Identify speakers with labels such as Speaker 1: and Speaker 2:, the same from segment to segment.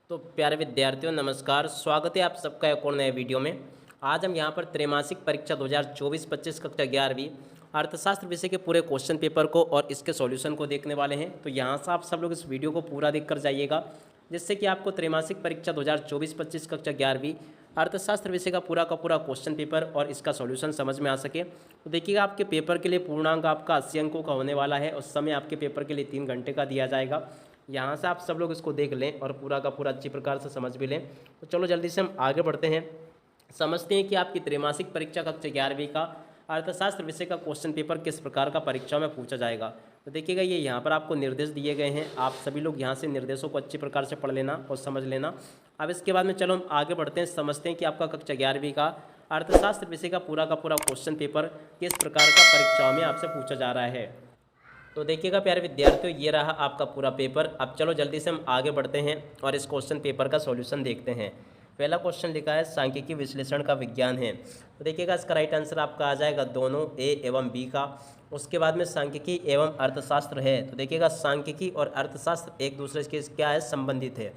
Speaker 1: तो प्यारे विद्यार्थियों नमस्कार, स्वागत है आप सबका एक और नए वीडियो में। आज हम यहाँ पर त्रैमासिक परीक्षा 2024-25 कक्षा 11वीं अर्थशास्त्र विषय के पूरे क्वेश्चन पेपर को और इसके सॉल्यूशन को देखने वाले हैं। तो यहाँ से आप सब लोग इस वीडियो को पूरा देखकर जाइएगा, जिससे कि आपको त्रैमासिक परीक्षा 2024-25 कक्षा 11वीं अर्थशास्त्र विषय का पूरा क्वेश्चन पेपर और इसका सॉल्यूशन समझ में आ सके। तो देखिएगा, आपके पेपर के लिए पूर्णांक आपका 80 अंकों का होने वाला है और समय आपके पेपर के लिए 3 घंटे का दिया जाएगा। यहाँ से आप सब लोग इसको देख लें और पूरा का पूरा अच्छी प्रकार से समझ भी लें। तो चलो जल्दी से हम आगे बढ़ते हैं, समझते हैं कि आपकी त्रैमासिक परीक्षा कक्षा 11वीं का अर्थशास्त्र विषय का क्वेश्चन पेपर किस प्रकार का परीक्षा में पूछा जाएगा। तो देखिएगा, ये यहाँ पर आपको निर्देश दिए गए हैं, आप सभी लोग यहाँ से निर्देशों को अच्छी प्रकार से पढ़ लेना और समझ लेना। अब इसके बाद में चलो हम आगे बढ़ते हैं, समझते हैं कि आपका कक्षा 11वीं का अर्थशास्त्र विषय का पूरा क्वेश्चन पेपर किस प्रकार का परीक्षाओं में आपसे पूछा जा रहा है। तो देखिएगा प्यारे विद्यार्थियों, ये रहा आपका पूरा पेपर। अब चलो जल्दी से हम आगे बढ़ते हैं और इस क्वेश्चन पेपर का सॉल्यूशन देखते हैं। पहला क्वेश्चन लिखा है सांख्यिकी विश्लेषण का विज्ञान है। तो देखिएगा, इसका राइट आंसर आपका आ जाएगा दोनों ए एवं बी का। उसके बाद में सांख्यिकी एवं अर्थशास्त्र है। तो देखिएगा, सांख्यिकी और अर्थशास्त्र एक दूसरे के क्या है, संबंधित है।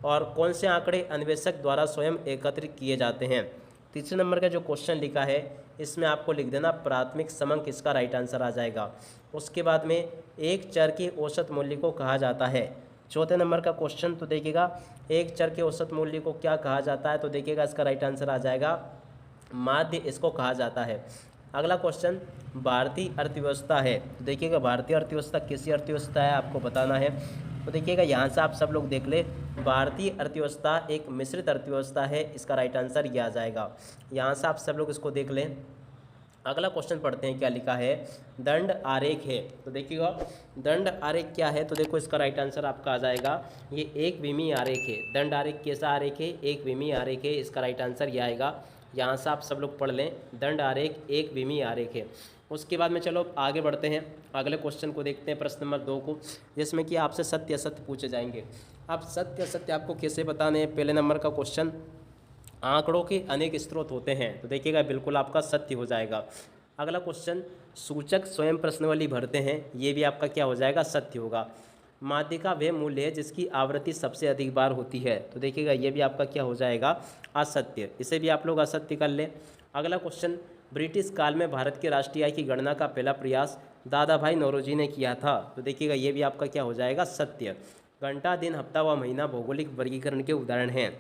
Speaker 1: और कौन से आंकड़े अन्वेषक द्वारा स्वयं एकत्रित किए जाते हैं। तीसरे नंबर का जो क्वेश्चन लिखा है, इसमें आपको लिख देना प्राथमिक समंक, इसका राइट आंसर आ जाएगा। उसके बाद में एक चर के औसत मूल्य को कहा जाता है। चौथे नंबर का क्वेश्चन, तो देखिएगा एक चर के औसत मूल्य को क्या कहा जाता है। तो देखिएगा, इसका राइट आंसर आ जाएगा माध्य, इसको कहा जाता है। अगला क्वेश्चन भारतीय अर्थव्यवस्था है। तो देखिएगा, भारतीय अर्थव्यवस्था किसी अर्थव्यवस्था है, आपको बताना है। तो देखिएगा, यहाँ से आप सब लोग देख ले, भारतीय अर्थव्यवस्था एक मिश्रित अर्थव्यवस्था है, इसका राइट आंसर ये आ जाएगा। यहाँ से आप सब लोग इसको देख लें। अगला क्वेश्चन पढ़ते हैं, क्या लिखा है, दंड आरेख है। तो देखिएगा, दंड आरेख क्या है। तो देखो, इसका राइट आंसर आपका आ जाएगा, ये एक विमीय आरेख है। दंड आरेख कैसा आरेख है, एक विमीय आरेख है, इसका राइट आंसर ये आएगा। यहाँ से आप सब लोग पढ़ लें, दंड आरेख एक विमीय आरेख है। उसके बाद में चलो आगे बढ़ते हैं, अगले क्वेश्चन को देखते हैं, प्रश्न नंबर 2 को, जिसमें कि आपसे सत्य असत्य पूछे जाएंगे। अब सत्य असत्य आपको कैसे बताने हैं। पहले नंबर का क्वेश्चन, आंकड़ों के अनेक स्रोत होते हैं। तो देखिएगा, बिल्कुल आपका सत्य हो जाएगा। अगला क्वेश्चन, सूचक स्वयं प्रश्नावली भरते हैं, ये भी आपका क्या हो जाएगा, सत्य होगा। माध्य का वह मूल्य है जिसकी आवृत्ति सबसे अधिक बार होती है। तो देखिएगा, ये भी आपका क्या हो जाएगा, असत्य, इसे भी आप लोग असत्य कर लें। अगला क्वेश्चन, ब्रिटिश काल में भारत के राष्ट्रीय आय की गणना का पहला प्रयास दादा भाई नौरोजी ने किया था। तो देखिएगा, ये भी आपका क्या हो जाएगा, सत्य। घंटा, दिन, हफ्ता व महीना भौगोलिक वर्गीकरण के उदाहरण हैं।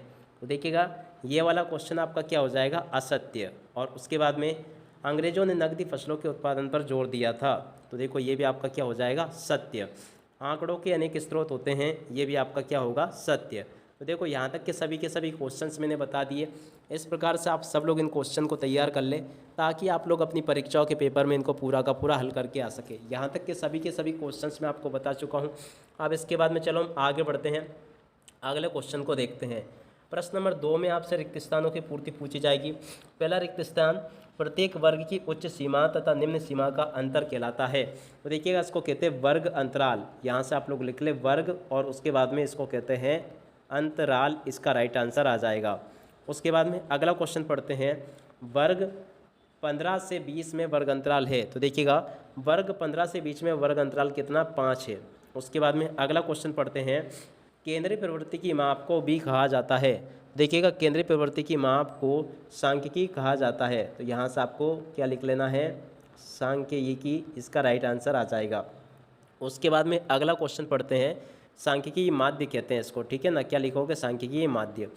Speaker 1: तो देखिएगा, ये वाला क्वेश्चन आपका क्या हो जाएगा, असत्य। और उसके बाद में अंग्रेजों ने नकदी फसलों के उत्पादन पर जोर दिया था। तो देखो, ये भी आपका क्या हो जाएगा, सत्य। आंकड़ों के अनेक स्रोत होते हैं, ये भी आपका क्या होगा, सत्य। तो देखो, यहाँ तक के सभी क्वेश्चंस मैंने बता दिए। इस प्रकार से आप सब लोग इन क्वेश्चन को तैयार कर लें, ताकि आप लोग अपनी परीक्षाओं के पेपर में इनको पूरा का पूरा हल करके आ सके। यहाँ तक के सभी क्वेश्चंस मैं आपको बता चुका हूँ। अब इसके बाद में चलो हम आगे बढ़ते हैं, अगले क्वेश्चन को देखते हैं। प्रश्न नंबर 2 में आपसे रिक्त स्थानों की पूर्ति पूछी जाएगी। पहला रिक्त स्थान प्रत्येक वर्ग की उच्च सीमा तथा निम्न सीमा का अंतर कहलाता है। तो देखिएगा, इसको कहते हैं वर्ग अंतराल। यहाँ से आप लोग लिख ले वर्ग, और उसके बाद में इसको कहते हैं अंतराल, इसका राइट आंसर आ जाएगा। उसके बाद में अगला क्वेश्चन पढ़ते हैं, वर्ग 15 से 20 में वर्ग अंतराल है। तो देखिएगा, वर्ग 15 से 20 में वर्ग अंतराल कितना, 5 है। उसके बाद में अगला क्वेश्चन पढ़ते हैं, केंद्रीय प्रवृत्ति की माप को भी कहा जाता है। देखिएगा, केंद्रीय प्रवृत्ति की माप को सांख्यिकी कहा जाता है। तो यहाँ से आपको क्या लिख लेना है, सांख्यिकी, इसका राइट आंसर आ जाएगा। उसके बाद में अगला क्वेश्चन पढ़ते हैं, सांख्यिकी माध्य कहते हैं इसको, ठीक है ना, क्या लिखोगे, सांख्यिकी माध्य।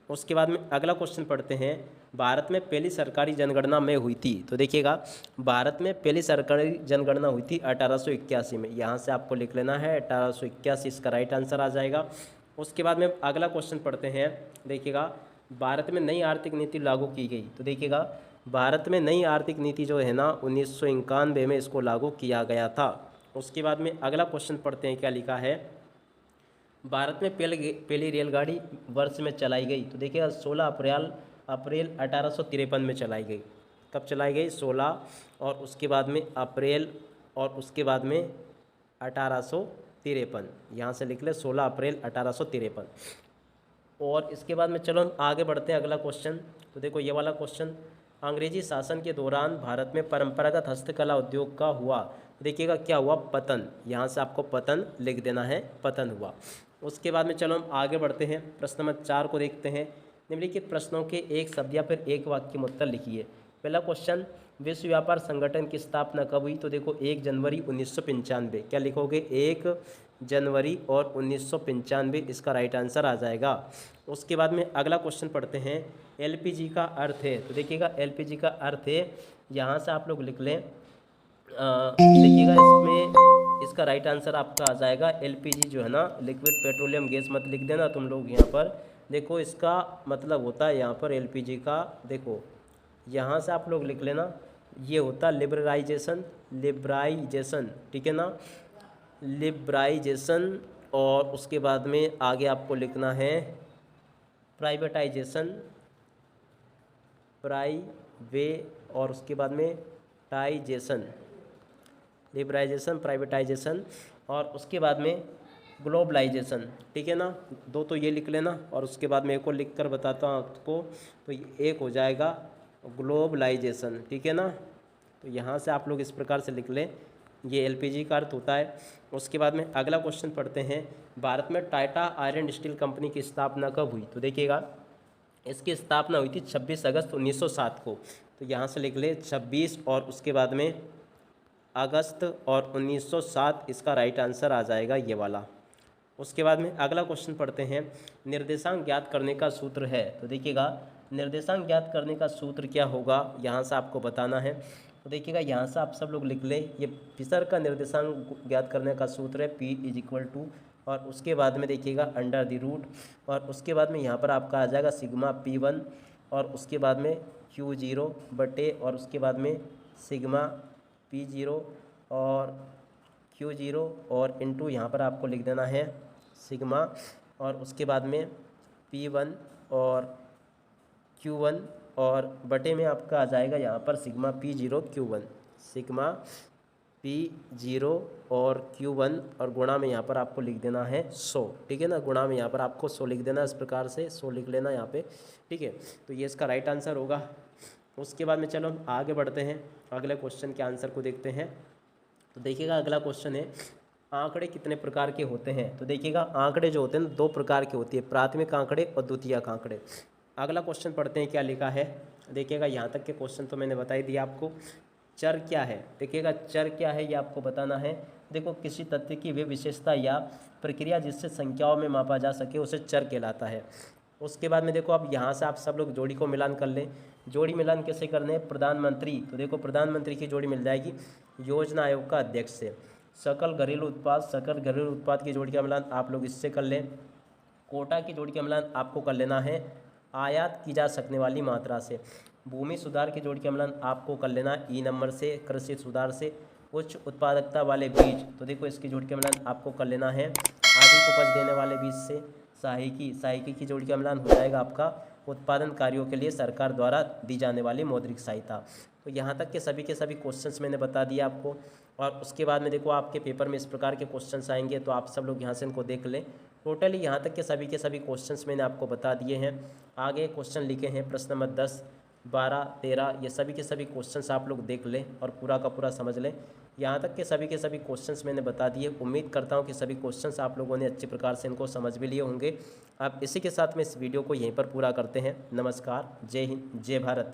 Speaker 1: उसके बाद में अगला क्वेश्चन पढ़ते हैं, भारत में पहली सरकारी जनगणना में हुई थी। तो देखिएगा, भारत में पहली सरकारी जनगणना हुई थी 1881 में। यहाँ से आपको लिख लेना है 1881, इसका राइट आंसर आ जाएगा। उसके बाद में अगला क्वेश्चन पढ़ते हैं, देखिएगा, भारत में नई आर्थिक नीति लागू की गई। तो देखिएगा, भारत में नई आर्थिक नीति जो है ना, 1991 में इसको लागू किया गया था। उसके बाद में अगला क्वेश्चन पढ़ते हैं, क्या लिखा है, भारत में पहली रेलगाड़ी वर्ष में चलाई गई। तो देखिएगा, 16 अप्रैल 1853 में चलाई गई। कब चलाई गई, 16, और उसके बाद में अप्रैल, और उसके बाद में 1853, यहाँ से लिख ले 16 अप्रैल 1853। और इसके बाद में चलो हम आगे बढ़ते हैं, अगला क्वेश्चन। तो देखो, ये वाला क्वेश्चन, अंग्रेजी शासन के दौरान भारत में परंपरागत हस्तकला उद्योग का हुआ। देखिएगा, क्या हुआ, पतन। यहाँ से आपको पतन लिख देना है, पतन हुआ। उसके बाद में चलो हम आगे बढ़ते हैं, प्रश्न नंबर 4 को देखते हैं। निम्नलिखित प्रश्नों के एक शब्द या फिर एक वाक्य में उत्तर लिखिए। पहला क्वेश्चन, विश्व व्यापार संगठन की स्थापना कब हुई? तो देखो 1 जनवरी 1995। क्या लिखोगे? 1 जनवरी और 1995 इसका राइट आंसर आ जाएगा। उसके बाद में अगला क्वेश्चन पढ़ते हैं, एलपीजी का अर्थ है। तो देखिएगा एलपीजी का अर्थ है, यहाँ से आप लोग लिख लें, देखिएगा इसमें इसका राइट आंसर आपका आ जाएगा एलपीजी जो है ना, लिक्विड पेट्रोलियम गैस। मत लिख देना तुम लोग यहाँ पर। देखो इसका मतलब होता है यहाँ पर एलपीजी का, देखो यहाँ से आप लोग लिख लेना, ये होता है लिबरलाइजेशन, लिबराइजेशन, ठीक है ना, लिबराइजेशन। और उसके बाद में आगे आपको लिखना है प्राइवेटाइजेशन, और उसके बाद में टाइजेशन, लिबराइजेशन, प्राइवेटाइजेशन और उसके बाद में ग्लोबलाइजेशन, ठीक है ना। 2 तो ये लिख लेना और उसके बाद में एक और लिख कर बताता हूँ आपको, तो एक हो जाएगा ग्लोबलाइजेशन, ठीक है ना। तो यहाँ से आप लोग इस प्रकार से लिख लें, ये एलपीजी का अर्थ होता है। उसके बाद में अगला क्वेश्चन पढ़ते हैं, भारत में टाटा आयरन स्टील कंपनी की स्थापना कब हुई? तो देखिएगा इसकी स्थापना हुई थी 26 अगस्त 1907 को। तो यहाँ से लिख ले 26 और उसके बाद में अगस्त और 1907 इसका राइट आंसर आ जाएगा ये वाला। उसके बाद में अगला क्वेश्चन पढ़ते हैं, निर्देशांक ज्ञात करने का सूत्र है। तो देखिएगा निर्देशांक ज्ञात करने का सूत्र क्या होगा, यहाँ से आपको बताना है। तो देखिएगा यहाँ से आप सब लोग लिख लें, ये फिशर का निर्देशांक ज्ञात करने का सूत्र है P और उसके बाद में देखिएगा अंडर द रूट, और उसके बाद में यहाँ पर आपका आ जाएगा सिग्मा P1 और उसके बाद में Q0 बटे और उसके बाद में सिग्मा P0 और Q0 और इनटू यहाँ पर आपको लिख देना है सिग्मा और उसके बाद में P1 और Q1 और बटे में आपका आ जाएगा यहाँ पर sigma P0 Q1, sigma P0 और Q1 और गुणा में यहाँ पर आपको लिख देना है 100, ठीक है ना। गुणा में यहाँ पर आपको 100 लिख देना, इस प्रकार से 100 लिख लेना यहाँ पे, ठीक है। तो ये इसका राइट आंसर होगा। उसके बाद में चलो हम आगे बढ़ते हैं, अगले क्वेश्चन के आंसर को देखते हैं। तो देखिएगा अगला क्वेश्चन है, आंकड़े कितने प्रकार के होते हैं? तो देखिएगा आंकड़े जो होते हैं ना 2 प्रकार के होती है, प्राथमिक आंकड़े और द्वितीयक आंकड़े। अगला क्वेश्चन पढ़ते हैं क्या लिखा है। देखिएगा यहाँ तक के क्वेश्चन तो मैंने बता ही दिया आपको। चर क्या है? देखिएगा चर क्या है ये आपको बताना है। देखो किसी तथ्य की वे विशेषता या प्रक्रिया जिससे संख्याओं में मापा जा सके उसे चर कहलाता है। उसके बाद में देखो अब यहाँ से आप सब लोग जोड़ी को मिलान कर लें। जोड़ी मिलान कैसे करने? प्रधानमंत्री, तो देखो प्रधानमंत्री की जोड़ी मिल जाएगी योजना आयोग का अध्यक्ष से। सकल घरेलू उत्पाद की जोड़ी का मिलान आप लोग इससे कर लें। कोटा की जोड़ी का मिलान आपको कर लेना है आयात की जा सकने वाली मात्रा से। भूमि सुधार की जोड़ी का मिलान आपको कर लेना ई नंबर से, कृषि सुधार से। उच्च उत्पादकता वाले बीज, तो देखो इसकी जोड़ी का मिलान आपको कर लेना है अधिक उपज देने वाले बीज से। सहायकी की जोड़ी का मिलान हो जाएगा आपका उत्पादन कार्यों के लिए सरकार द्वारा दी जाने वाली मौद्रिक सहायता। तो यहाँ तक के सभी क्वेश्चंस मैंने बता दिया आपको। और उसके बाद में देखो आपके पेपर में इस प्रकार के क्वेश्चंस आएंगे, तो आप सब लोग यहाँ से इनको देख लें। टोटली यहाँ तक के सभी क्वेश्चंस मैंने आपको बता दिए हैं। आगे क्वेश्चन लिखे हैं प्रश्न नंबर 10, 12, 13, ये सभी के सभी क्वेश्चंस आप लोग देख लें और पूरा का पूरा समझ लें। यहाँ तक के सभी क्वेश्चंस मैंने बता दिए। उम्मीद करता हूँ कि सभी क्वेश्चंस आप लोगों ने अच्छी प्रकार से इनको समझ भी लिए होंगे। अब इसी के साथ में इस वीडियो को यहीं पर पूरा करते हैं। नमस्कार, जय हिंद, जय भारत।